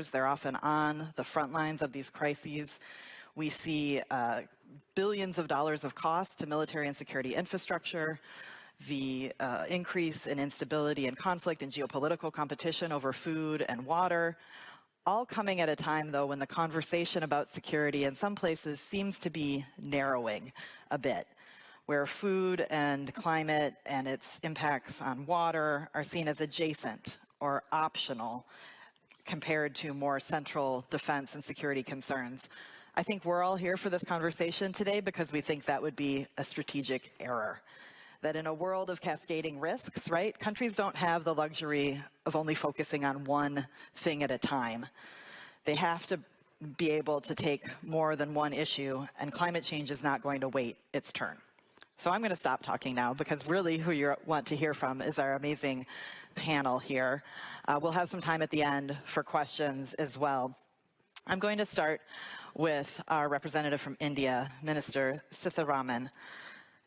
leaders. They're often on the front lines of these crises. We see billions of dollars of cost to military and security infrastructure, the increase in instability and conflict and geopolitical competition over food and water, all coming at a time, though, when the conversation about security in some places seems to be narrowing a bit, where food and climate and its impacts on water are seen as adjacent or optional compared to more central defense and security concerns. I think we're all here for this conversation today because we think that would be a strategic error. That in a world of cascading risks, right, countries don't have the luxury of only focusing on one thing at a time. They have to be able to take more than one issue, and climate change is not going to wait its turn. So I'm going to stop talking now because really who you want to hear from is our amazing panel here. We'll have some time at the end for questions as well. I'm going to start with our representative from India, Minister Sitharaman.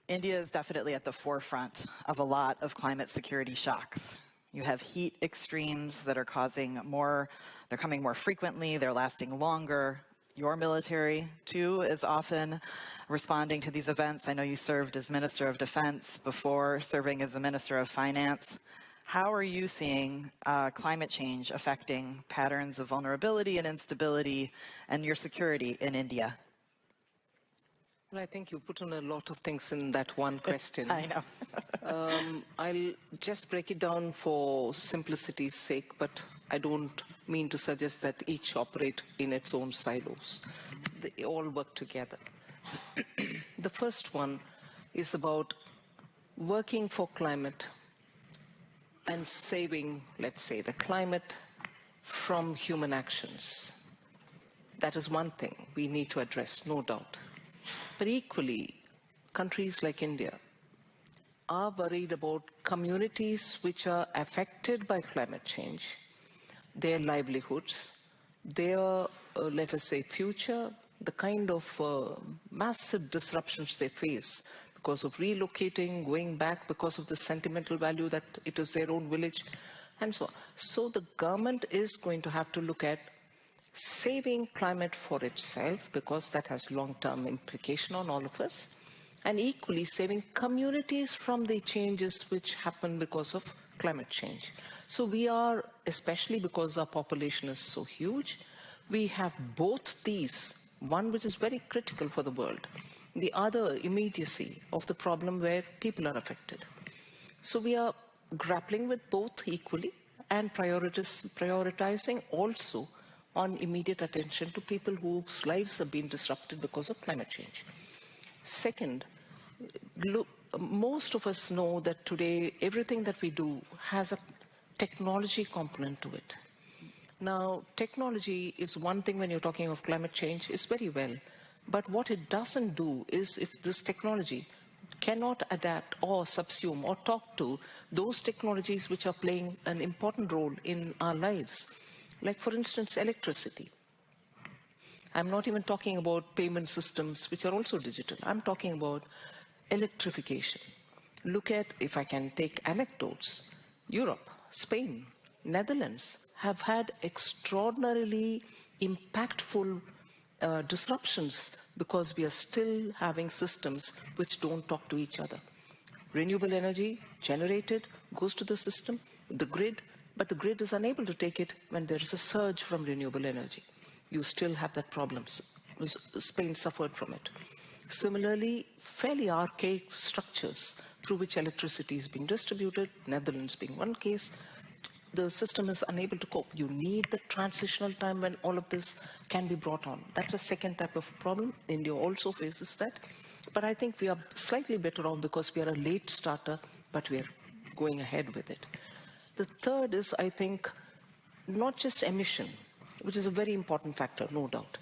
India is definitely at the forefront of a lot of climate security shocks. You have heat extremes that are causing more, they're coming more frequently, they're lasting longer. Your military, too, is often responding to these events. I know you served as Minister of Defense before serving as the Minister of Finance. How are you seeing climate change affecting patterns of vulnerability and instability and your security in India? Well, I think you put on a lot of things in that one question. I know. I'll just break it down for simplicity's sake, but I don't mean to suggest that each operate in its own silos. They all work together. The first one is about working for climate and saving, let's say, the climate from human actions. That is one thing we need to address, no doubt. But equally, countries like India are worried about communities which are affected by climate change, their livelihoods, their, let us say, future, the kind of massive disruptions they face because of relocating, going back because of the sentimental value that it is their own village, and so on. So the government is going to have to look at saving climate for itself, because that has long-term implication on all of us, and equally saving communities from the changes which happen because of climate change. So we are, especially because our population is so huge, we have both these, one which is very critical for the world, the other immediacy of the problem where people are affected. So we are grappling with both equally and prioritizing also on immediate attention to people whose lives have been disrupted because of climate change. Second, look, most of us know that today everything that we do has a technology component to it. Now, technology is one thing when you're talking of climate change, is very well. But what it doesn't do is, if this technology cannot adapt or subsume or talk to those technologies which are playing an important role in our lives, like, for instance, electricity. I'm not even talking about payment systems, which are also digital. I'm talking about electrification. Look at, if I can take anecdotes, Europe, Spain, Netherlands have had extraordinarily impactful disruptions because we are still having systems which don't talk to each other. Renewable energy generated, goes to the system, the grid, but the grid is unable to take it when there is a surge from renewable energy. You still have that problem. Spain suffered from it. Similarly, fairly archaic structures through which electricity is being distributed, Netherlands being one case, the system is unable to cope. You need the transitional time when all of this can be brought on. That's a second type of problem. India also faces that. But I think we are slightly better off because we are a late starter, but we are going ahead with it. The third is, I think, not just emission, which is a very important factor, no doubt.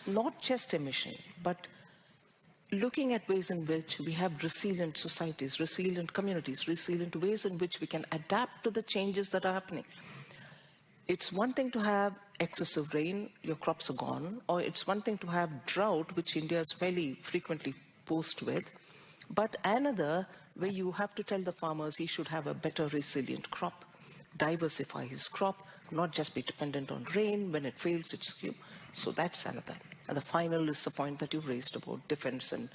Not just emission, but looking at ways in which we have resilient societies, resilient communities, resilient ways in which we can adapt to the changes that are happening. It's one thing to have excessive rain, your crops are gone, or it's one thing to have drought, which India is fairly frequently posed with, but another where you have to tell the farmers he should have a better resilient crop, diversify his crop, not just be dependent on rain. When it fails, it's you. So that's another. And the final is the point that you raised about defense and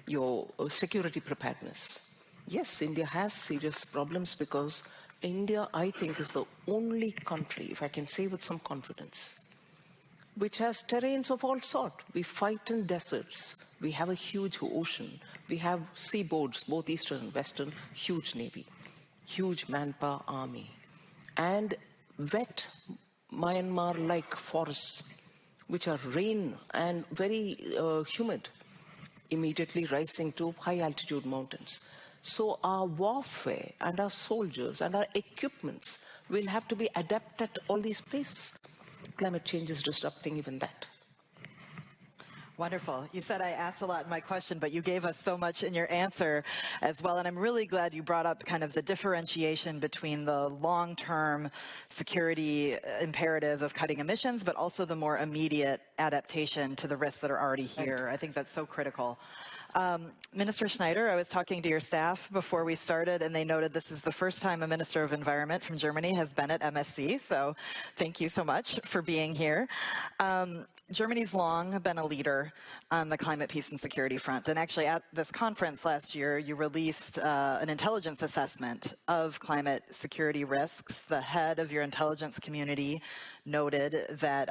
your security preparedness. Yes, India has serious problems because India, I think, is the only country, if I can say with some confidence, which has terrains of all sorts. We fight in deserts. We have a huge ocean. We have seaboards, both eastern and western, huge navy, huge manpower army, and wet Myanmar-like forests, which are rain and very humid, immediately rising to high-altitude mountains. So our warfare and our soldiers and our equipments will have to be adapted at all these places. Climate change is disrupting even that. Wonderful. You said I asked a lot in my question, but you gave us so much in your answer as well. And I'm really glad you brought up kind of the differentiation between the long-term security imperative of cutting emissions, but also the more immediate adaptation to the risks that are already here. I think that's so critical. Minister Schneider, I was talking to your staff before we started, and they noted this is the first time a Minister of Environment from Germany has been at MSC, so thank you so much for being here. Germany's long been a leader on the climate, peace, and security front, and actually at this conference last year, you released an intelligence assessment of climate security risks. The head of your intelligence community noted that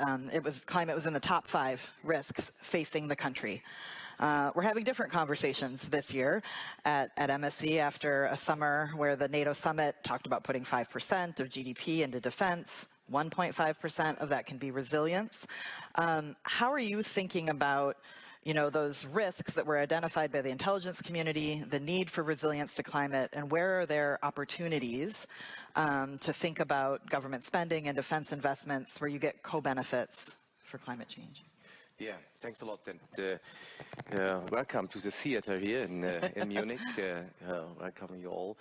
climate was in the top 5 risks facing the country. We're having different conversations this year at MSC after a summer where the NATO summit talked about putting 5% of GDP into defense. 1.5% of that can be resilience. How are you thinking about those risks that were identified by the intelligence community, the need for resilience to climate, and where are there opportunities to think about government spending and defense investments where you get co-benefits for climate change? Yeah, thanks a lot, and welcome to the theater here in Munich. Welcome you all.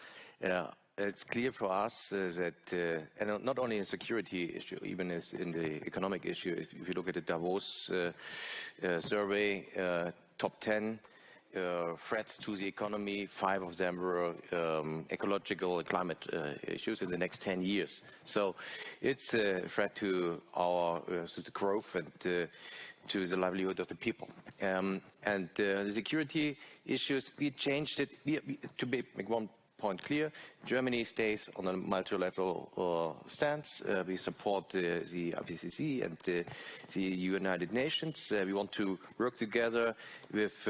It's clear for us that, and not only a security issue, even as in the economic issue, if you look at the Davos survey, top 10 threats to the economy, 5 of them were ecological climate issues in the next 10 years. So it's a threat to our to the growth and to the livelihood of the people. And the security issues, we changed it. To make one point clear, Germany stays on a multilateral stance. We support the IPCC and the United Nations. We want to work together with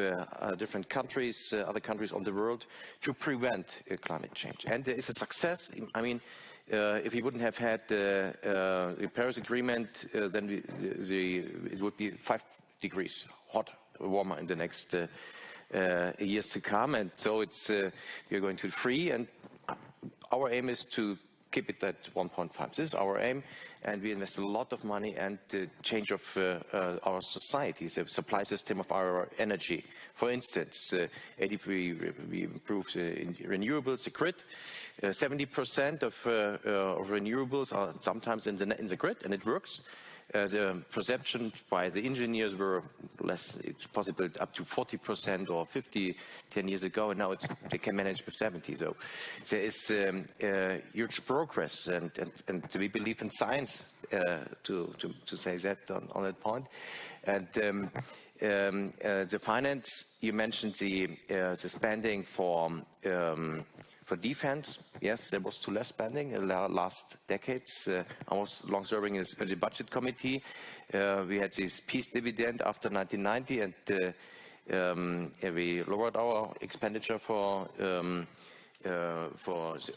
different countries, other countries on the world, to prevent climate change. And it's a success. I mean, if we wouldn't have had the Paris Agreement, then it would be 5 degrees warmer in the next years to come, and so it's we're going to 3, and our aim is to keep it at 1.5. This is our aim, and we invest a lot of money and the change of our societies, the supply system of our energy. For instance, we improved renewables, the grid. 70% of renewables are sometimes in the grid, and it works. The perception by the engineers were less, it's possible up to 40% or 50 10 years ago, and now they can manage with 70. So there is huge progress, and we believe in science to say that on that point. And the finance, you mentioned the spending for defense. Yes, there was too less spending in the last decades. I was long serving in the budget committee. We had this peace dividend after 1990, and we lowered our expenditure for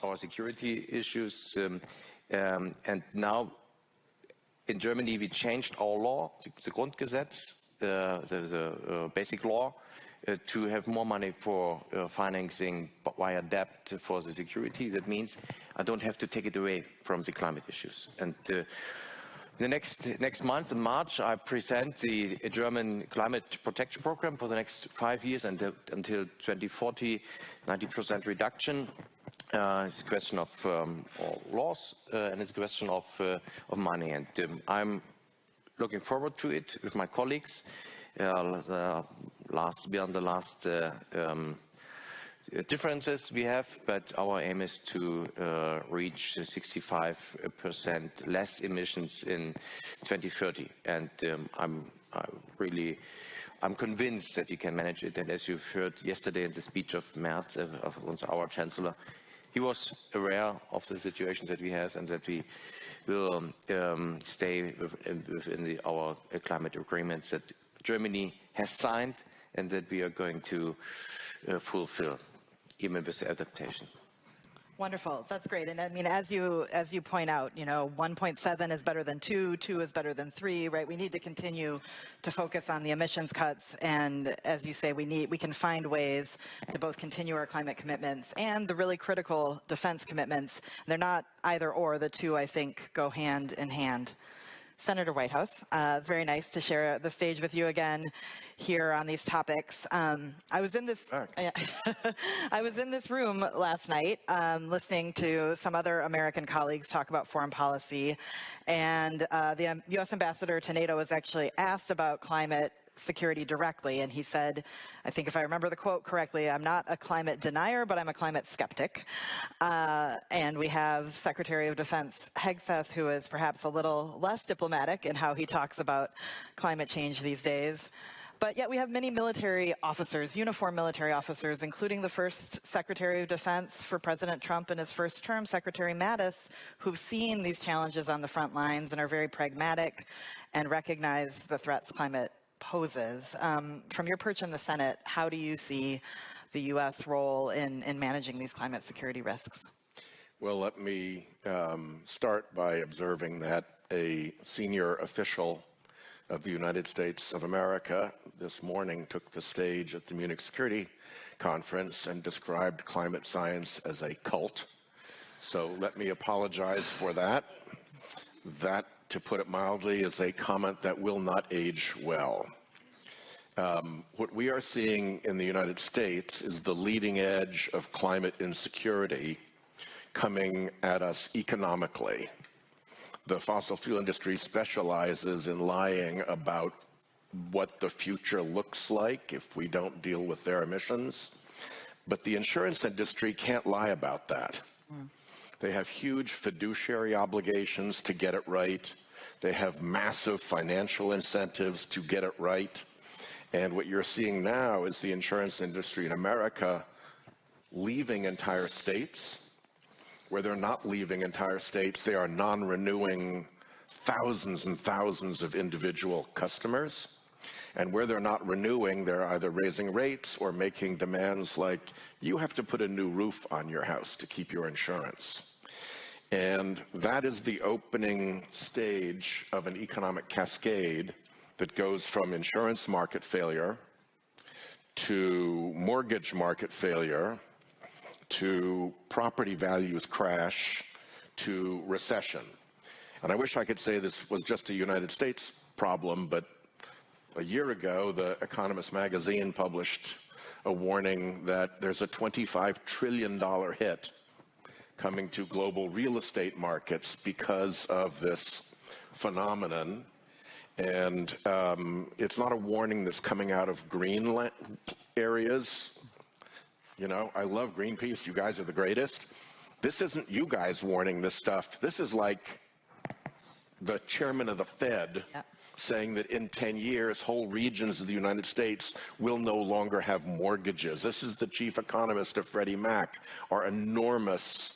our security issues. And now in Germany we changed our law, the Grundgesetz, the basic law, to have more money for financing via debt for the security. That means I don't have to take it away from the climate issues. And the next month, in March, I present the German climate protection program for the next 5 years until 2040, 90% reduction. It's a question of laws, and it's a question of money. And I'm looking forward to it with my colleagues. Beyond the last differences we have, but our aim is to reach 65% less emissions in 2030. And I'm convinced that we can manage it. And as you've heard yesterday in the speech of Merz, of our Chancellor, he was aware of the situation that we have and that we will stay within our climate agreements that Germany has signed and that we are going to fulfill, even with the adaptation. Wonderful. That's great. And I mean, as you point out, 1.7 is better than 2, 2 is better than 3, right? We need to continue to focus on the emissions cuts. And as you say, we can find ways to both continue our climate commitments and the really critical defense commitments. They're not either or. The two, I think, go hand in hand. Senator Whitehouse, it's very nice to share the stage with you again here on these topics. I was in this room last night listening to some other American colleagues talk about foreign policy, and the U.S. ambassador to NATO was actually asked about climate security directly, and he said, I think if I remember the quote correctly, I'm not a climate denier, but I'm a climate skeptic. And we have Secretary of Defense Hegseth, who is perhaps a little less diplomatic in how he talks about climate change these days. But yet we have many military officers, uniformed military officers, including the first Secretary of Defense for President Trump in his first term, Secretary Mattis, who've seen these challenges on the front lines and are very pragmatic and recognize the threats climate poses. From your perch in the Senate, how do you see the U.S. role in managing these climate security risks? Well, let me start by observing that a senior official of the United States of America this morning took the stage at the Munich Security Conference and described climate science as a cult. So let me apologize for that. That, to put it mildly, is a comment that will not age well. What we are seeing in the United States is the leading edge of climate insecurity coming at us economically. The fossil fuel industry specializes in lying about what the future looks like if we don't deal with their emissions. But the insurance industry can't lie about that. They have huge fiduciary obligations to get it right. They have massive financial incentives to get it right. And what you're seeing now is the insurance industry in America leaving entire states. Where they're not leaving entire states, they are non-renewing thousands and thousands of individual customers. And where they're not renewing, they're either raising rates or making demands like, you have to put a new roof on your house to keep your insurance. And that is the opening stage of an economic cascade that goes from insurance market failure to mortgage market failure to property values crash to recession. And I wish I could say this was just a United States problem, but a year ago, The Economist magazine published a warning that there's a $25 trillion hit coming to global real estate markets because of this phenomenon. And it's not a warning that's coming out of green areas. You know, I love Greenpeace. You guys are the greatest. This isn't you guys warning this stuff. This is like the chairman of the Fed saying that in 10 years, whole regions of the United States will no longer have mortgages. This is the chief economist of Freddie Mac, our enormous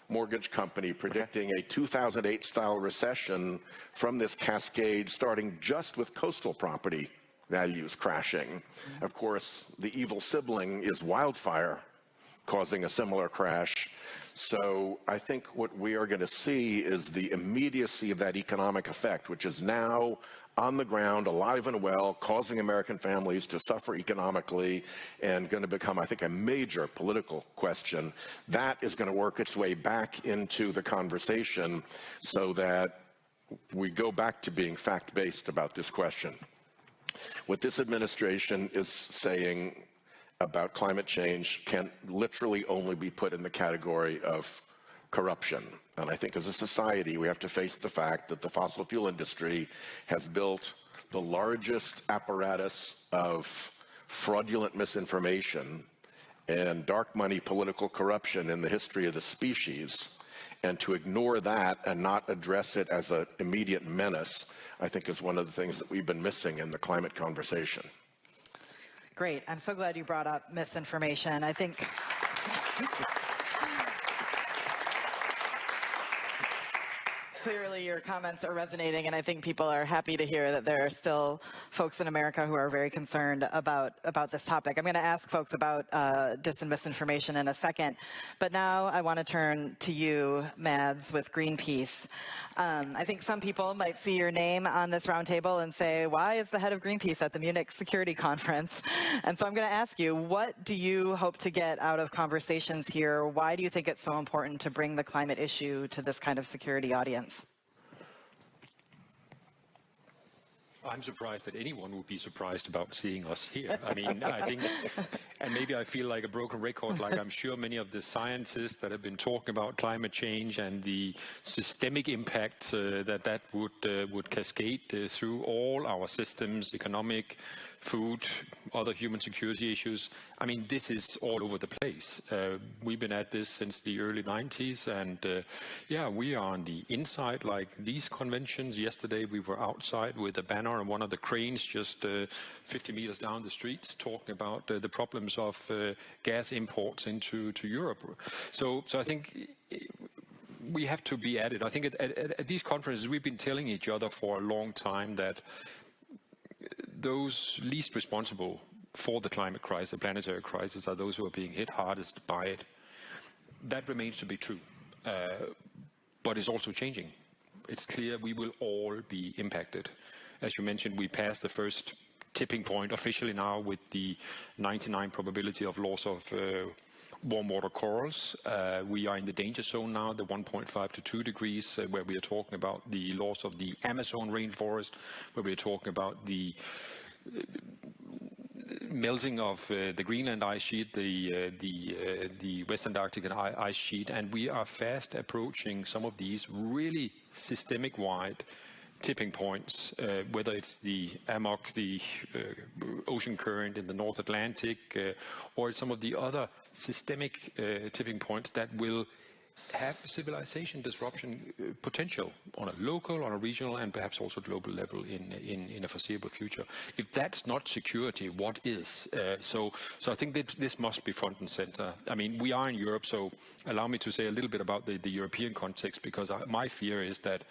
mortgage company, predicting a 2008-style recession from this cascade, starting just with coastal property values crashing. Of course, the evil sibling is wildfire, causing a similar crash. So I think what we are going to see is the immediacy of that economic effect, which is now on the ground, alive and well, causing American families to suffer economically and going to become, I think, a major political question. That is going to work its way back into the conversation so that we go back to being fact-based about this question. What this administration is saying about climate change can literally only be put in the category of corruption. And I think as a society, we have to face the fact that the fossil fuel industry has built the largest apparatus of fraudulent misinformation and dark money political corruption in the history of the species, and to ignore that and not address it as an immediate menace, I think is one of the things that we've been missing in the climate conversation. Great. I'm so glad you brought up misinformation. I think clearly your comments are resonating, and I think people are happy to hear that there are still folks in America who are very concerned about this topic. I'm going to ask folks about dis and misinformation in a second, but now I want to turn to you, Mads, with Greenpeace. I think some people might see your name on this roundtable and say, why is the head of Greenpeace at the Munich Security Conference? And so I'm going to ask you, what do you hope to get out of conversations here? Why do you think it's so important to bring the climate issue to this kind of security audience? I'm surprised that anyone would be surprised about seeing us here. I mean, I think, and maybe I feel like a broken record, like I'm sure many of the scientists that have been talking about climate change and the systemic impact that would cascade through all our systems, economic, food, other human security issues. I mean, this is all over the place. We've been at this since the early 90s, and yeah, we are on the inside, like these conventions. Yesterday we were outside with a banner on one of the cranes just 50 meters down the street talking about the problems of gas imports into Europe. So I think we have to be at it. I think at these conferences we've been telling each other for a long time that those least responsible for the climate crisis, the planetary crisis, are those who are being hit hardest by it. That remains to be true, but it's also changing. It's clear we will all be impacted. As you mentioned, we passed the first tipping point officially now with the 99% probability of loss of warm water corals. We are in the danger zone now, the 1.5 to 2 degrees, where we are talking about the loss of the Amazon rainforest, where we are talking about the melting of the Greenland ice sheet, the West Antarctic ice sheet, and we are fast approaching some of these really systemic-wide tipping points, whether it's the AMOC, the ocean current in the North Atlantic, or some of the other systemic tipping points that will have civilization disruption potential on a local, on a regional, and perhaps also global level in a foreseeable future. If that's not security, what is? So I think that this must be front and center. I mean, we are in Europe, so allow me to say a little bit about the European context, because my fear is that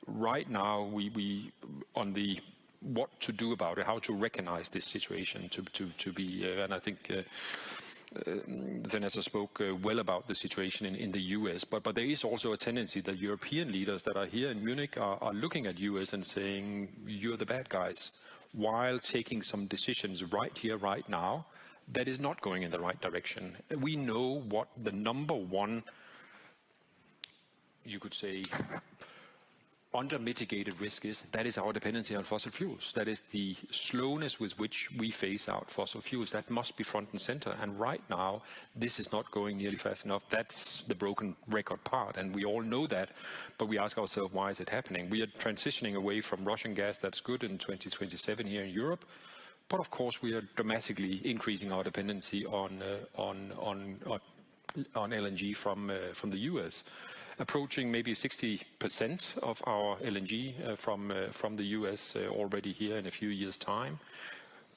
right now we on the what to do about it, how to recognize this situation to be, and I think Vanessa spoke well about the situation in the US, but there is also a tendency that European leaders that are here in Munich are looking at US and saying, you're the bad guys, while taking some decisions right here, right now, that is not going in the right direction. We know what the number one, you could say, under-mitigated risk is. That is our dependency on fossil fuels. That is the slowness with which we phase out fossil fuels. That must be front and center. And right now, this is not going nearly fast enough. That's the broken record part. And we all know that. But we ask ourselves, why is it happening? We are transitioning away from Russian gas. That's good in 2027 here in Europe. But of course, we are dramatically increasing our dependency on LNG from the US. Approaching maybe 60% of our LNG from the US already here in a few years' time.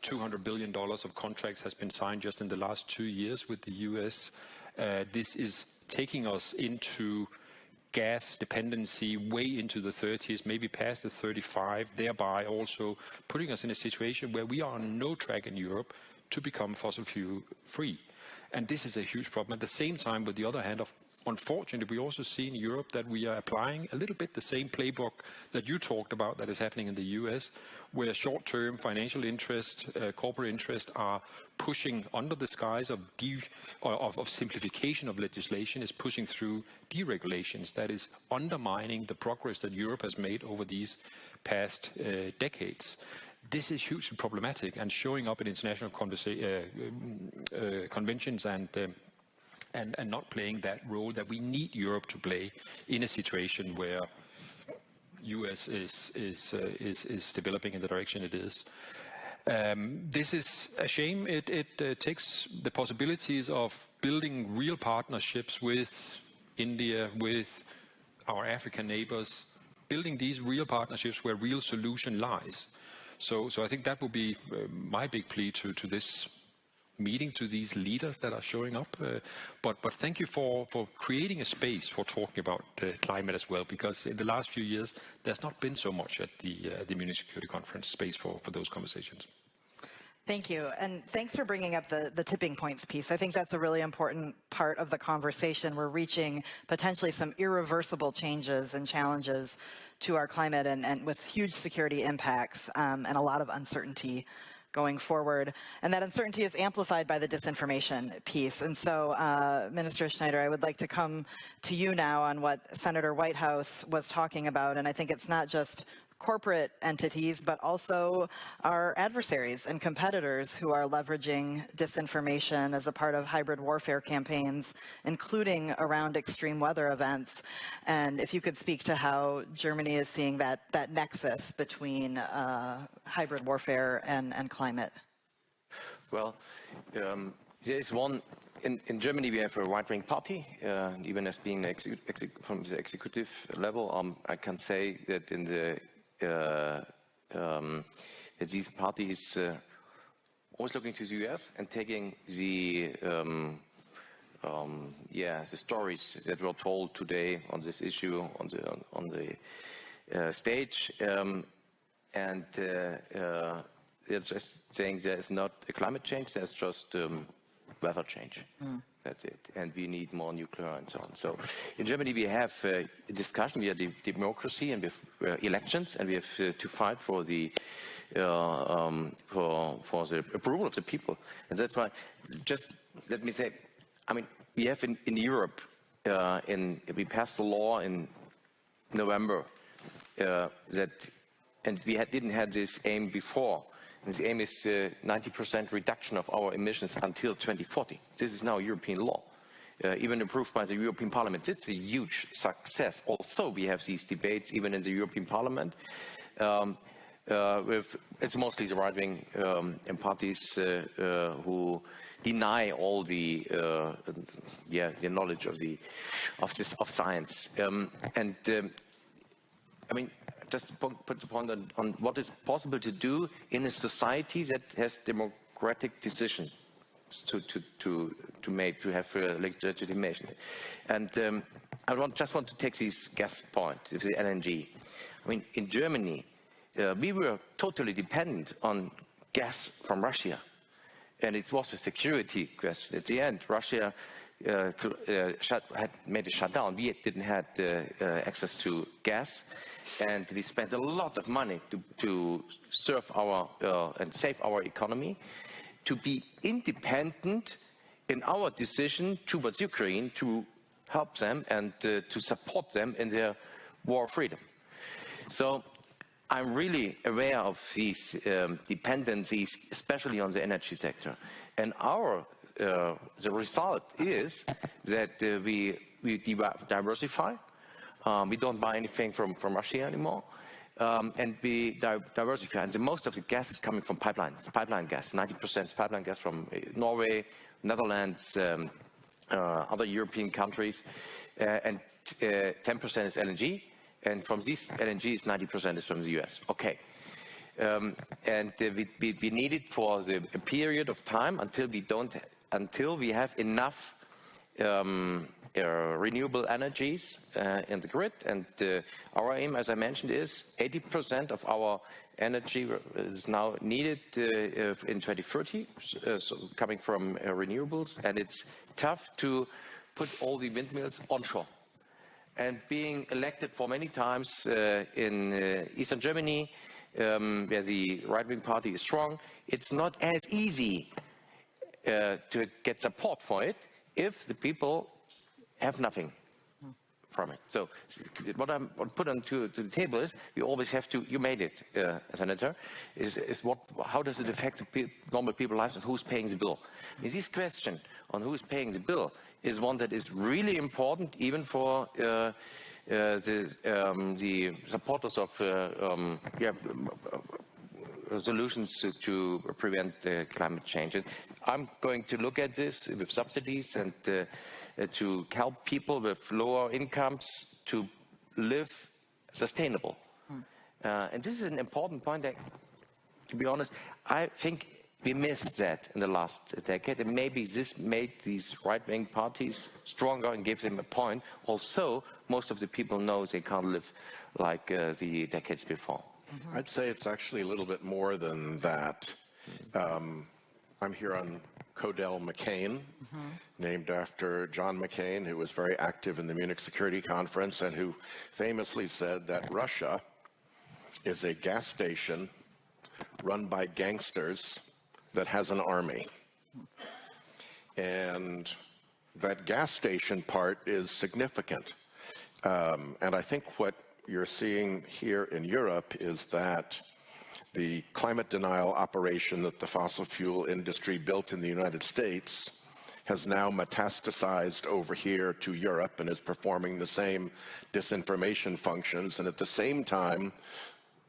$200 billion of contracts has been signed just in the last 2 years with the US. This is taking us into gas dependency way into the 30s, maybe past the 35, thereby also putting us in a situation where we are on no track in Europe to become fossil fuel free. And this is a huge problem. At the same time, with the other hand, unfortunately, we also see in Europe that we are applying a little bit the same playbook that you talked about that is happening in the US, where short-term financial interest, corporate interest are pushing under the skies of simplification of legislation, is pushing through deregulations that is undermining the progress that Europe has made over these past decades. This is hugely problematic and showing up in international conventions and not playing that role that we need Europe to play in a situation where US is developing in the direction it is. This is a shame. It takes the possibilities of building real partnerships with India, with our African neighbors, building these real partnerships where real solution lies. So I think that would be my big plea to this meeting, to these leaders that are showing up. But thank you for creating a space for talking about climate as well, because in the last few years, there's not been so much at the Munich Security Conference space for those conversations. Thank you. And thanks for bringing up the tipping points piece. I think that's a really important part of the conversation. We're reaching potentially some irreversible changes and challenges to our climate and with huge security impacts and a lot of uncertainty going forward. And that uncertainty is amplified by the disinformation piece. And so, Minister Schneider, I would like to come to you now on what Senator Whitehouse was talking about. And I think it's not just corporate entities, but also our adversaries and competitors who are leveraging disinformation as a part of hybrid warfare campaigns, including around extreme weather events. And if you could speak to how Germany is seeing that nexus between hybrid warfare and climate. Well, there is one. In Germany, we have a right-wing party, even as being from the executive level. I can say that in the that this party is always looking to the US and taking the the stories that were told today on this issue on the stage, and they're just saying there's not a climate change, there's just weather change. That's it. And we need more nuclear and so on. So in Germany, we have a discussion, we have democracy and we have elections, and we have to fight for the for the approval of the people. And that's why, just let me say, I mean, we have in Europe, we passed a law in November and we didn't have this aim before. And the aim is 90% reduction of our emissions until 2040. This is now European law, even approved by the European Parliament. It's a huge success. Also, we have these debates even in the European Parliament. It's mostly the right-wing parties who deny all the knowledge of science. I mean, just to put the point on what is possible to do in a society that has democratic decisions to make, to have legitimation. And I just want to take this gas point, the LNG. I mean, in Germany, we were totally dependent on gas from Russia. And it was a security question. At the end, Russia had made a shutdown. We didn't have access to gas. And we spent a lot of money to serve our and save our economy, to be independent in our decision towards Ukraine to help them and to support them in their war freedom. So I'm really aware of these dependencies, especially on the energy sector. And the result is that we diversify. We don't buy anything from Russia anymore, and we diversify. And most of the gas is coming from pipelines, pipeline gas. 90% is pipeline gas from Norway, Netherlands, other European countries, and 10% is LNG. And from this LNG, 90% is from the US. Okay. And we need it for a period of time until we have enough renewable energies in the grid. And our aim, as I mentioned, is 80% of our energy is now needed in 2030, so coming from renewables. And it's tough to put all the windmills onshore. And being elected for many times in Eastern Germany, where the right-wing party is strong, it's not as easy to get support for it if the people have nothing from it. So what I put onto the table is, we always have to, you made it, Senator, how does it affect normal people's lives and who's paying the bill? This question on who's paying the bill is one that is really important even for the supporters of solutions to prevent climate change. And I'm going to look at this with subsidies and to help people with lower incomes to live sustainable. And this is an important point that, to be honest, I think we missed that in the last decade, and maybe this made these right-wing parties stronger and gave them a point. Also, most of the people know they can't live like the decades before. I'd say it's actually a little bit more than that. I'm here on Codell McCain, named after John McCain, who was very active in the Munich Security Conference and who famously said that Russia is a gas station run by gangsters that has an army. And that gas station part is significant. And I think what you're seeing here in Europe is that the climate denial operation that the fossil fuel industry built in the United States has now metastasized over here to Europe and is performing the same disinformation functions. And at the same time,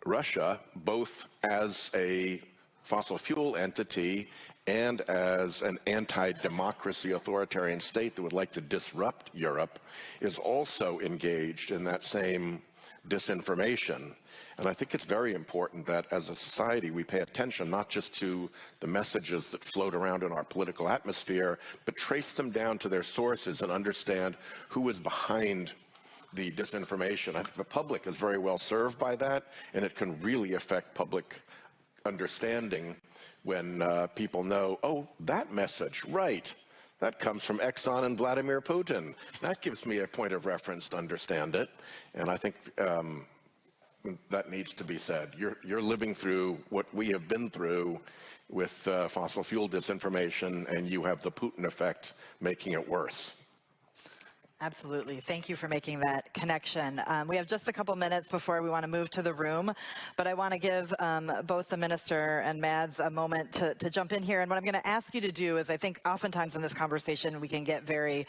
Russia, both as a fossil fuel entity and as an anti-democracy authoritarian state that would like to disrupt Europe, is also engaged in that same disinformation. And I think it's very important that as a society we pay attention not just to the messages that float around in our political atmosphere, but trace them down to their sources and understand who is behind the disinformation. I think the public is very well served by that, and it can really affect public understanding when people know, oh, that message, right, that comes from Exxon and Vladimir Putin. That gives me a point of reference to understand it, and I think that needs to be said. You're living through what we have been through with fossil fuel disinformation, and you have the Putin effect making it worse. Absolutely. Thank you for making that connection. We have just a couple minutes before we want to move to the room, but I want to give both the Minister and Mads a moment to jump in here. And what I'm going to ask you to do is, I think oftentimes in this conversation we can get very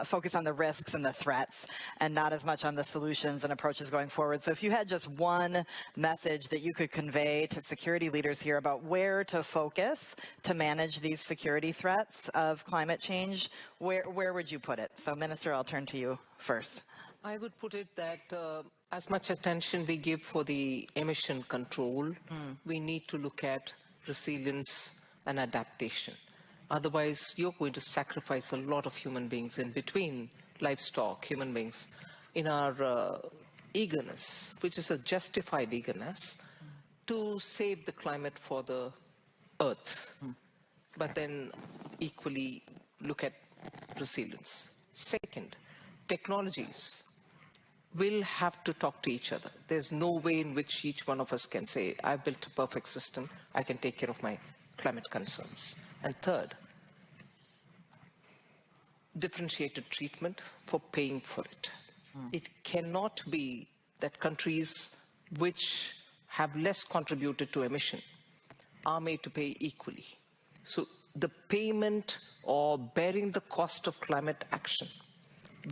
focused on the risks and the threats and not as much on the solutions and approaches going forward. So if you had just one message that you could convey to security leaders here about where to focus to manage these security threats of climate change, where would you put it? So Minister, I'll turn to you first. I would put it that as much attention we give for the emission control, we need to look at resilience and adaptation. Otherwise, you're going to sacrifice a lot of human beings in between, livestock, human beings, in our eagerness, which is a justified eagerness, to save the climate for the Earth. But then equally look at resilience. Second, technologies will have to talk to each other. There's no way in which each one of us can say, I've built a perfect system, I can take care of my climate concerns. And third, differentiated treatment for paying for it. It cannot be that countries which have less contributed to emission are made to pay equally. So the payment or bearing the cost of climate action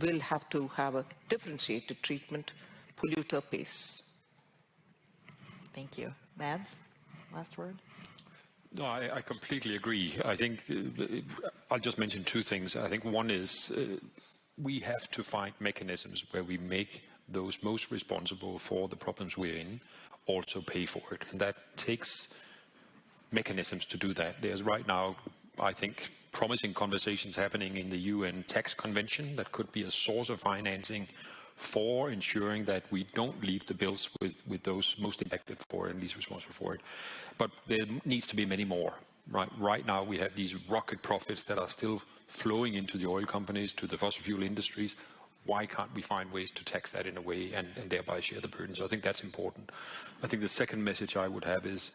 will have to have a differentiated treatment, polluter pays. Thank you. Mads, last word? No, I completely agree. I think I'll just mention two things. I think one is we have to find mechanisms where we make those most responsible for the problems we're in also pay for it. And that takes mechanisms to do that. There's right now, I think, promising conversations happening in the UN tax convention that could be a source of financing for ensuring that we don't leave the bills with those most impacted for it and least responsible for it. But there needs to be many more. Right now we have these rocket profits that are still flowing into the oil companies, to the fossil fuel industries. Why can't we find ways to tax that in a way and thereby share the burden? So I think that's important. I think the second message I would have is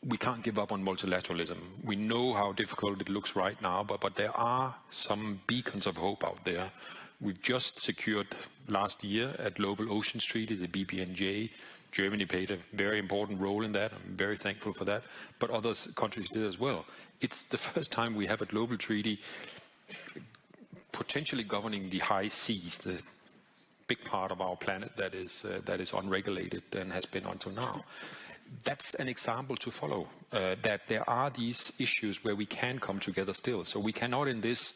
we can't give up on multilateralism. We know how difficult it looks right now, but there are some beacons of hope out there. We've just secured last year a global oceans treaty, the BBNJ. Germany played a very important role in that. I'm very thankful for that. But other countries did as well. It's the first time we have a global treaty potentially governing the high seas, the big part of our planet that is unregulated and has been until now. that's an example to follow, that there are these issues where we can come together still. So we cannot, in this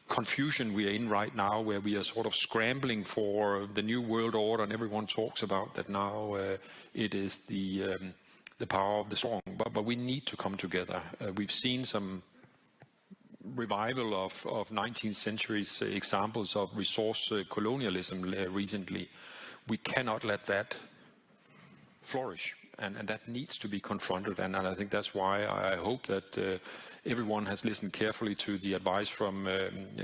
confusion we are in right now, where we are sort of scrambling for the new world order, and everyone talks about that now it is the power of the strong. But we need to come together. We've seen some revival of 19th century's examples of resource colonialism recently. We cannot let that flourish, and that needs to be confronted, and I think that's why I hope that everyone has listened carefully to the advice from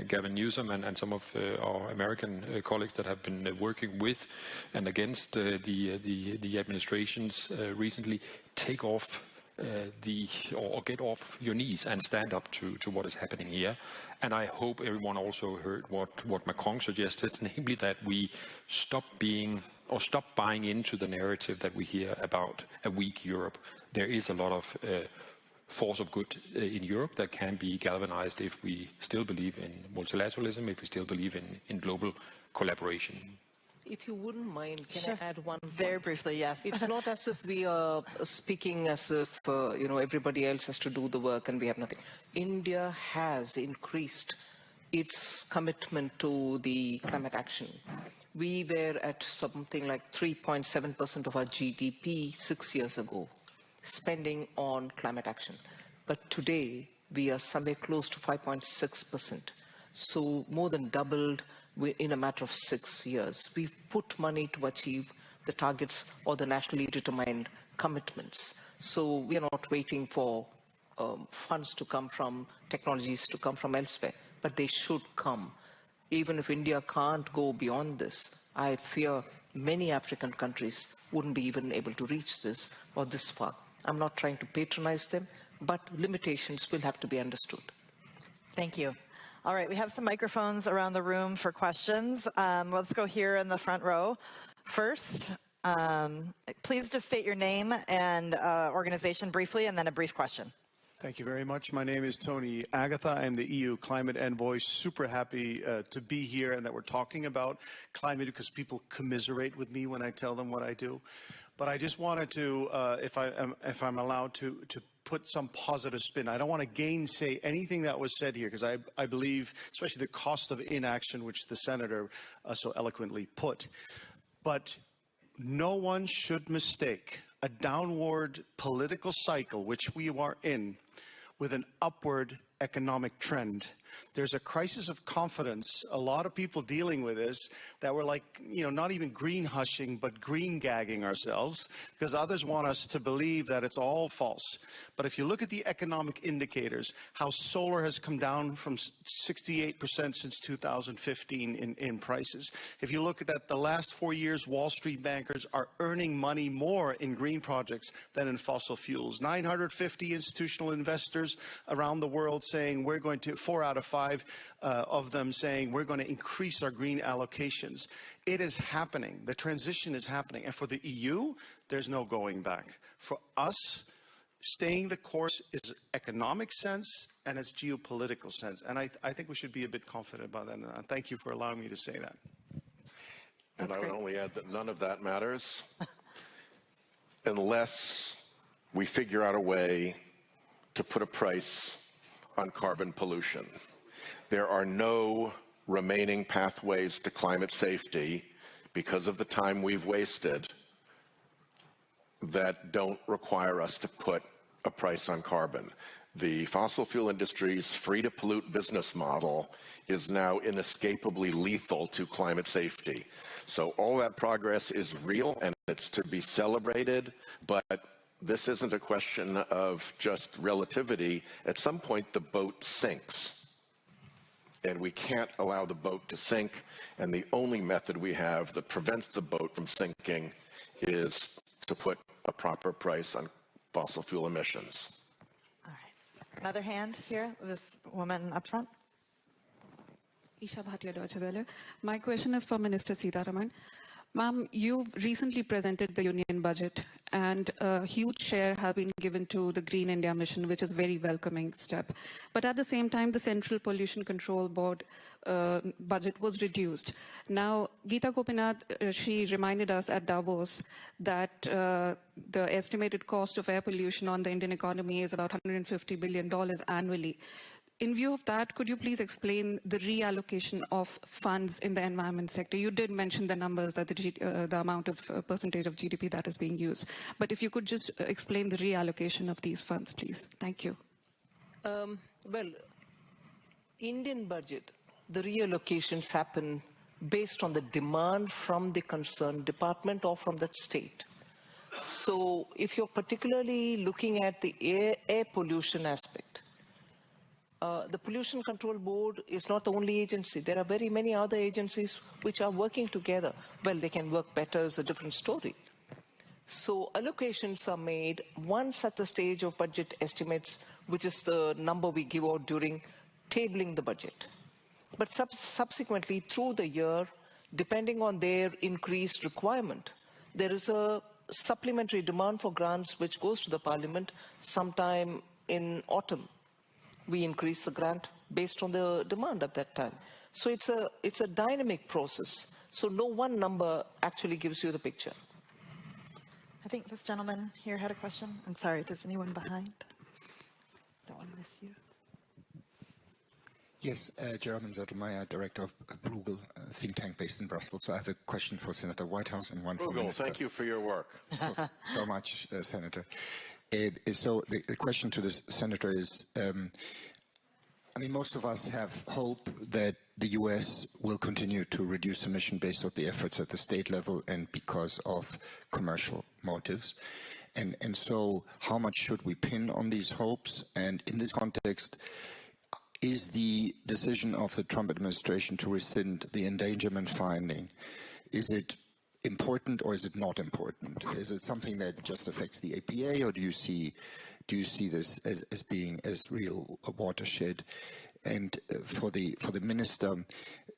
Gavin Newsom and some of our American colleagues that have been working with and against the administrations recently. Take off or get off your knees and stand up to what is happening here. And I hope everyone also heard what Macron suggested, namely that we stop buying into the narrative that we hear about a weak Europe. There is a lot of force of good in Europe that can be galvanized if we still believe in multilateralism, if we still believe in global collaboration. If you wouldn't mind, can Sure. I add one Very point? briefly, yes. It's not as if we are speaking as if, everybody else has to do the work and we have nothing. India has increased its commitment to the climate action. We were at something like 3.7% of our GDP 6 years ago, spending on climate action. But today, we are somewhere close to 5.6%. So more than doubled in a matter of 6 years. We've put money to achieve the targets or the nationally determined commitments. So we are not waiting for funds to come from, technologies to come from elsewhere, but they should come. Even if India can't go beyond this, I fear many African countries wouldn't be even able to reach this or this far. I'm not trying to patronize them, but limitations will have to be understood. Thank you. All right, we have some microphones around the room for questions. Let's go here in the front row first. Please just state your name and organization briefly, and then a brief question. Thank you very much. My name is Tony Agatha. I'm the EU Climate Envoy. Super happy to be here and that we're talking about climate because people commiserate with me when I tell them what I do. But I just wanted to, if I'm allowed to put some positive spin. I don't want to gainsay anything that was said here because I believe, especially the cost of inaction, which the senator so eloquently put. But no one should mistake a downward political cycle, which we are in, with an upward economic trend. There's a crisis of confidence. A lot of people dealing with this that we're like, not even green hushing, but green gagging ourselves because others want us to believe that it's all false. But if you look at the economic indicators, how solar has come down from 68% since 2015 in prices. If you look at that, the last 4 years, Wall Street bankers are earning money more in green projects than in fossil fuels. 950 institutional investors around the world saying we're going to, 4 out of 5 of them saying we're going to increase our green allocations. It is happening. The transition is happening. And for the EU, there's no going back. For us, staying the course is economic sense and it's geopolitical sense. And I think we should be a bit confident about that. And thank you for allowing me to say that. And I would only add that none of that matters unless we figure out a way to put a price on carbon pollution. There are no remaining pathways to climate safety because of the time we've wasted that don't require us to put a price on carbon. The fossil fuel industry's free-to-pollute business model is now inescapably lethal to climate safety. So all that progress is real and it's to be celebrated, but this isn't a question of just relativity. At some point, the boat sinks. And we can't allow the boat to sink. And the only method we have that prevents the boat from sinking is to put a proper price on fossil fuel emissions. All right. Another hand here, this woman up front. Isha Bhatia, Deutsche Welle. My question is for Minister Sitharaman. Ma'am, you recently presented the Union budget, and a huge share has been given to the Green India mission, which is a very welcoming step. But at the same time, the Central Pollution Control Board budget was reduced. Now, Geeta Gopinath, she reminded us at Davos that the estimated cost of air pollution on the Indian economy is about $150 billion annually. In view of that, could you please explain the reallocation of funds in the environment sector? You did mention the numbers, that the amount of percentage of GDP that is being used. But if you could just explain the reallocation of these funds, please. Thank you. Well, Indian budget, the reallocations happen based on the demand from the concerned department or from that state. So if you're particularly looking at the air pollution aspect, the Pollution Control Board is not the only agency. There are very many other agencies which are working together. Well, they can work better is a different story. So allocations are made once at the stage of budget estimates, which is the number we give out during tabling the budget. But subsequently, through the year, depending on their increased requirement, there is a supplementary demand for grants which goes to the Parliament sometime in autumn. We increase the grant based on the demand at that time. So it's a dynamic process. So no one number actually gives you the picture. I think this gentleman here had a question. I'm sorry, does anyone behind? Don't want to miss you. Yes, Jerome Zettelmeyer, Director of Bruegel, a think tank based in Brussels. So I have a question for Senator Whitehouse and one for Minister. Thank you for your work. So much, Senator. So the question to the Senator is, I mean, most of us have hope that the US will continue to reduce emission based on the efforts at the state level and because of commercial motives. And so how much should we pin on these hopes? And in this context, is the decision of the Trump administration to rescind the endangerment finding, is it important or is it not important? Is it something that just affects the APA, or do you see this as being as real a watershed? And for the minister,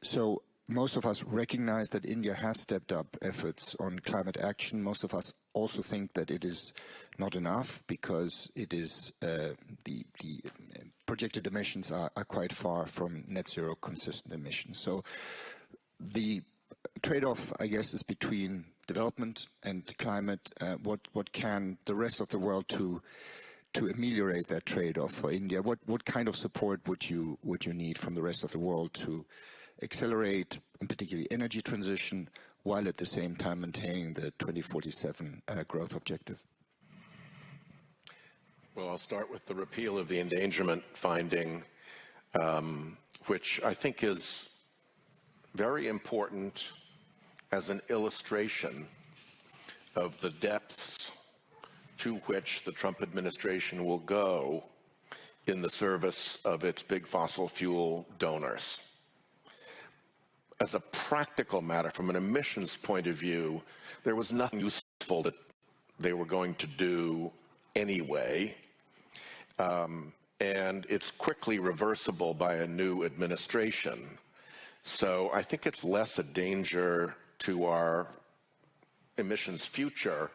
so most of us recognize that India has stepped up efforts on climate action. Most of us also think that it is not enough because it is the projected emissions are quite far from net zero consistent emissions. So the trade-off, I guess, is between development and climate. What can the rest of the world to ameliorate that trade-off for India? What kind of support would you need from the rest of the world to accelerate, in particularly energy transition, while at the same time maintaining the 2047 growth objective? Well, I'll start with the repeal of the endangerment finding, which I think is very important as an illustration of the depths to which the Trump administration will go in the service of its big fossil fuel donors. As a practical matter, from an emissions point of view, there was nothing useful that they were going to do anyway. And it's quickly reversible by a new administration. So I think it's less a danger to our emissions future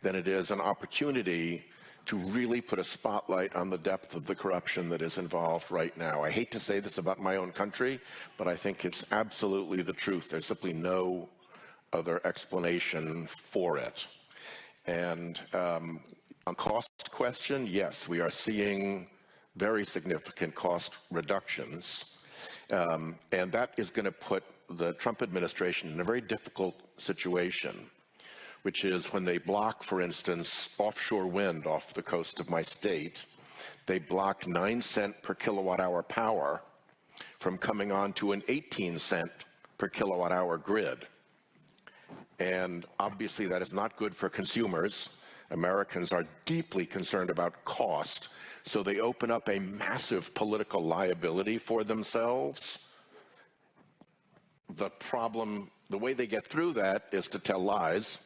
than it is an opportunity to really put a spotlight on the depth of the corruption that is involved right now. I hate to say this about my own country, but I think it's absolutely the truth. There's simply no other explanation for it. And on cost question, yes, we are seeing very significant cost reductions. And that is going to put the Trump administration in a very difficult situation, which is when they block, for instance, offshore wind off the coast of my state, they block 9-cent per kilowatt hour power from coming on to an 18-cent per kilowatt hour grid. And obviously that is not good for consumers. Americans are deeply concerned about cost, so they open up a massive political liability for themselves. The problem, the way they get through that is to tell lies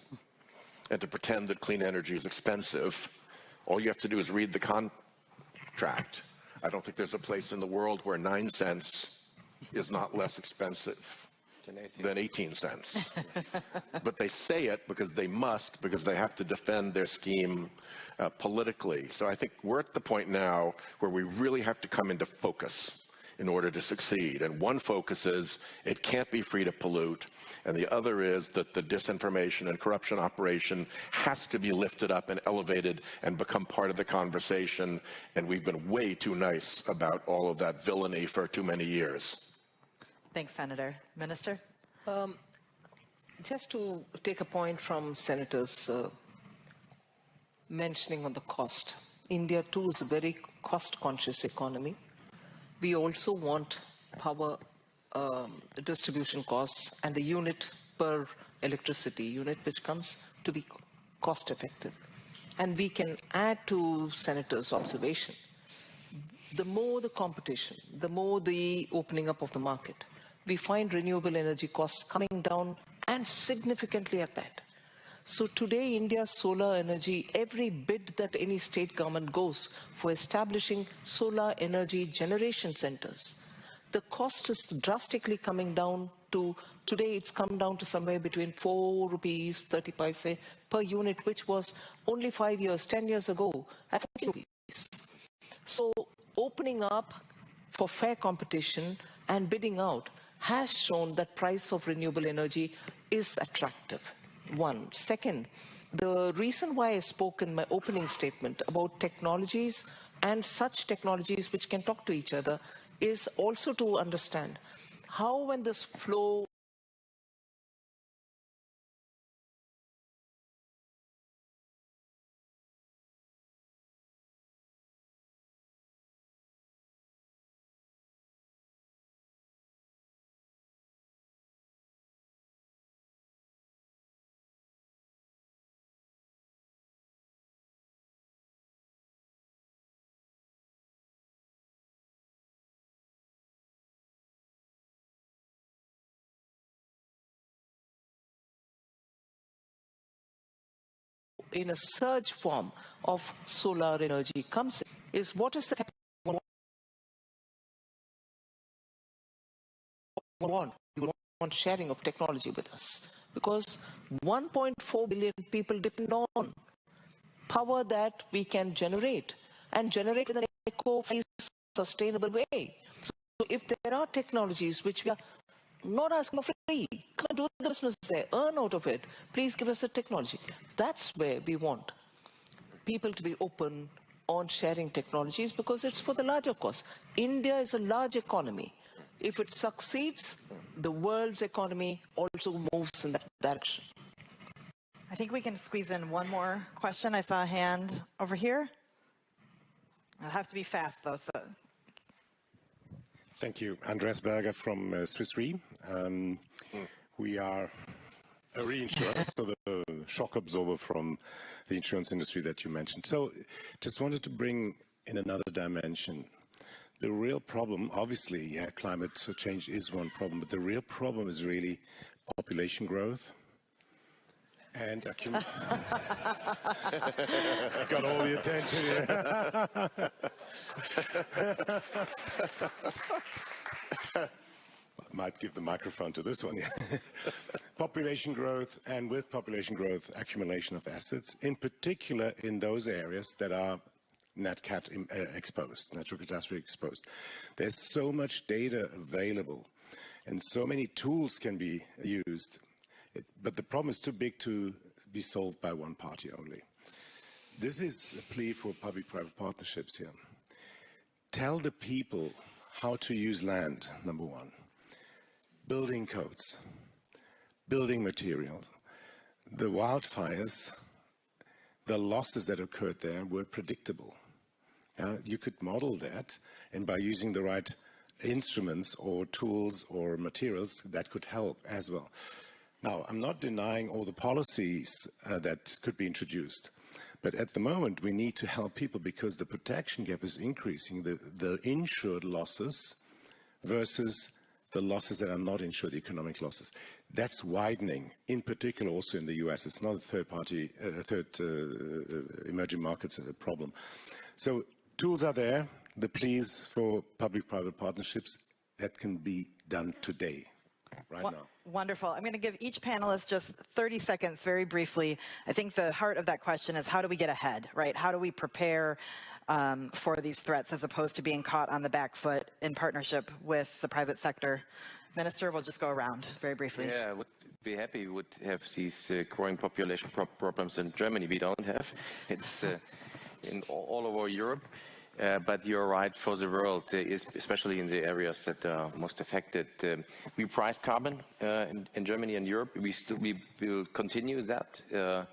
and to pretend that clean energy is expensive. All you have to do is read the contract. I don't think there's a place in the world where 9 cents is not less expensive than 18 cents. But they say it because they must, because they have to defend their scheme politically. So I think we're at the point now where we really have to come into focus in order to succeed. And one focus is it can't be free to pollute, and the other is that the disinformation and corruption operation has to be lifted up and elevated and become part of the conversation, and we've been way too nice about all of that villainy for too many years. Thanks, Senator. Minister? Just to take a point from Senator's mentioning on the cost. India too is a very cost-conscious economy. We also want power distribution costs and the unit per electricity unit, which comes to be cost effective. And we can add to Senator's observation, the more the competition, the more the opening up of the market, we find renewable energy costs coming down, and significantly at that. So today, India's solar energy, every bid that any state government goes for establishing solar energy generation centers, the cost is drastically coming down to, today it's come down to somewhere between 4 rupees 30 paise per unit, which was only 5 years, 10 years ago at 40 rupees. So opening up for fair competition and bidding out has shown that price of renewable energy is attractive. One. Second, the reason why I spoke in my opening statement about technologies and such technologies which can talk to each other is also to understand how, when this flow in a surge form of solar energy comes in, is what is the we want sharing of technology with us, because 1.4 billion people depend on power that we can generate and generate in an eco-friendly, sustainable way. So if there are technologies which we are not asking for free, come and do the business there, earn out of it, please give us the technology. That's where we want people to be open on sharing technologies, because it's for the larger cause. India is a large economy. If it succeeds, the world's economy also moves in that direction. I think we can squeeze in one more question. I saw a hand over here. I'll have to be fast, though. So. Thank you. Andreas Berger from Swiss Re. We are a reinsurer, so the shock absorber from the insurance industry that you mentioned. So just wanted to bring in another dimension. The real problem, obviously, yeah, climate change is one problem, but the real problem is really population growth. And got all the attention here. I might give the microphone to this one. Population growth, and with population growth, accumulation of assets, in particular in those areas that are natural catastrophe exposed. There's so much data available, and so many tools can be used. But the problem is too big to be solved by one party only. This is a plea for public-private partnerships here. Tell the people how to use land, number one. Building codes, building materials. The wildfires, the losses that occurred there were predictable. You could model that, and by using the right instruments or tools or materials, that could help as well. Now, I'm not denying all the policies that could be introduced, but at the moment we need to help people because the protection gap is increasing, the insured losses versus the losses that are not insured, economic losses. That's widening, in particular also in the US. It's not a third emerging markets problem. So tools are there, the pleas for public-private partnerships, that can be done today. right now. Wonderful. I'm going to give each panelist just 30 seconds very briefly. I think the heart of that question is how do we get ahead, right? How do we prepare for these threats as opposed to being caught on the back foot in partnership with the private sector? Minister, we'll just go around very briefly. Yeah, I would be happy we would have these growing population problems in Germany. We don't have. It's in all over Europe. But you're right, for the world, especially in the areas that are most affected. We price carbon in Germany and Europe. We will continue that. There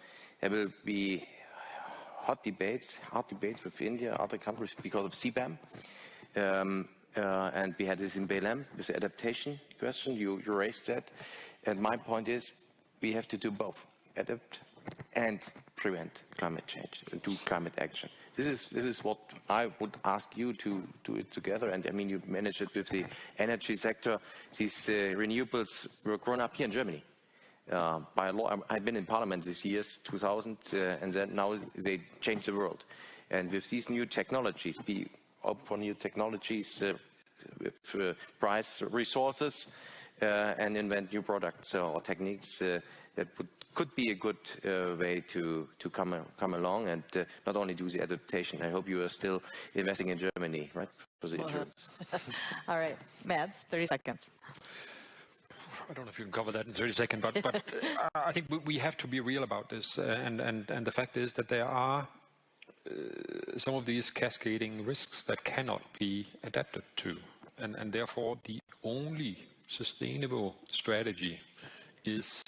will be hot debates with India, other countries because of CBAM. And we had this in Belém with the adaptation question. You raised that. And my point is we have to do both, adapt and prevent climate change and do climate action. This is what I would ask you to do it together. And I mean, you manage it with the energy sector. These renewables were grown up here in Germany by law. I've been in Parliament these years, 2000, and then now they change the world. And with these new technologies, be open for new technologies, with price resources, and invent new products or techniques that could be a good way to come along and not only do the adaptation. I hope you are still investing in Germany, right, for the insurance. All right, Mads, 30 seconds. I don't know if you can cover that in 30 seconds, but I think we have to be real about this. And the fact is that there are some of these cascading risks that cannot be adapted to. And therefore, the only sustainable strategy is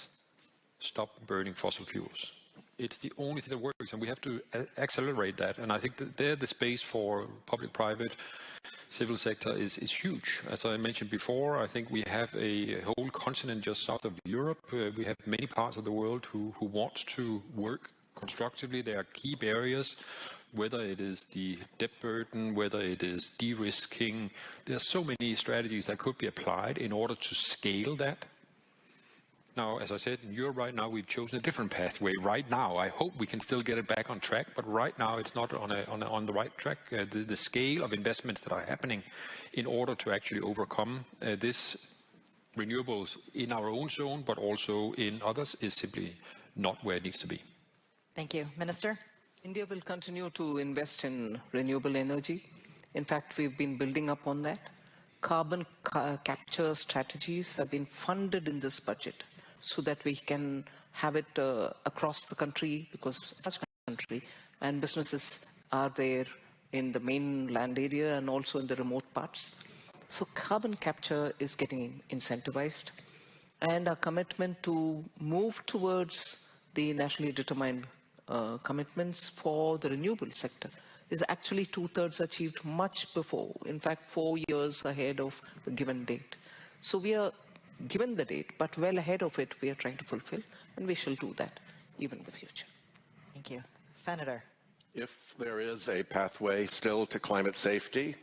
stop burning fossil fuels. It's the only thing that works, and we have to accelerate that. And I think that there the space for public-private civil sector is huge. As I mentioned before, I think we have a whole continent just south of Europe. We have many parts of the world who want to work constructively. There are key barriers, whether it is the debt burden, whether it is de-risking. There are so many strategies that could be applied in order to scale that. Now, as I said, in Europe right now, we've chosen a different pathway. Right now, I hope we can still get it back on track, but right now it's not on the right track. The scale of investments that are happening in order to actually overcome this renewables in our own zone, but also in others, is simply not where it needs to be. Thank you. Minister? India will continue to invest in renewable energy. In fact, we've been building up on that. Carbon capture strategies have been funded in this budget, so that we can have it across the country, because it's such a country, and businesses are there in the mainland area and also in the remote parts. So carbon capture is getting incentivized, and our commitment to move towards the nationally determined commitments for the renewable sector is actually 2/3 achieved much before, in fact 4 years ahead of the given date. So we are given the date, but well ahead of it, we are trying to fulfill, and we shall do that even in the future. Thank you. Senator? If there is a pathway still to climate safety,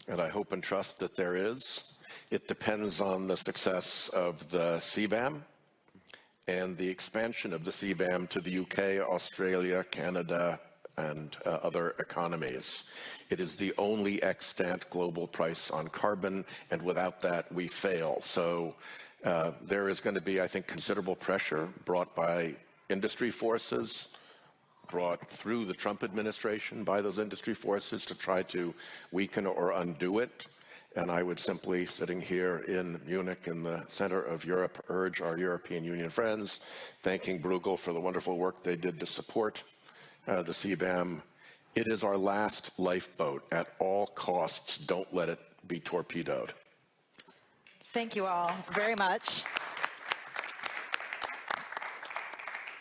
and I hope and trust that there is, it depends on the success of the CBAM and the expansion of the CBAM to the UK, Australia, Canada, and other economies. It is the only extant global price on carbon, and without that we fail. So there is going to be, I think, considerable pressure brought by industry forces, brought through the Trump administration by those industry forces to try to weaken or undo it. And I would simply, sitting here in Munich in the center of Europe, urge our European Union friends, thanking Bruegel for the wonderful work they did to support the CBAM. It is our last lifeboat. At all costs, don't let it be torpedoed. Thank you all very much.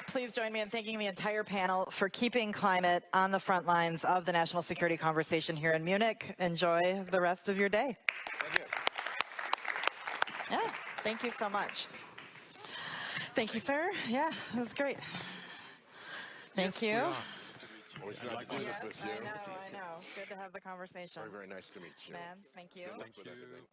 Please join me in thanking the entire panel for keeping climate on the front lines of the national security conversation here in Munich. Enjoy the rest of your day. Thank you. Yeah, thank you so much. Thank you, sir. Yeah, it was great. Thank you. Always glad to do this with you. I know. Good to have the conversation. Very, very nice to meet you. Mads, thank you. Good luck with everything.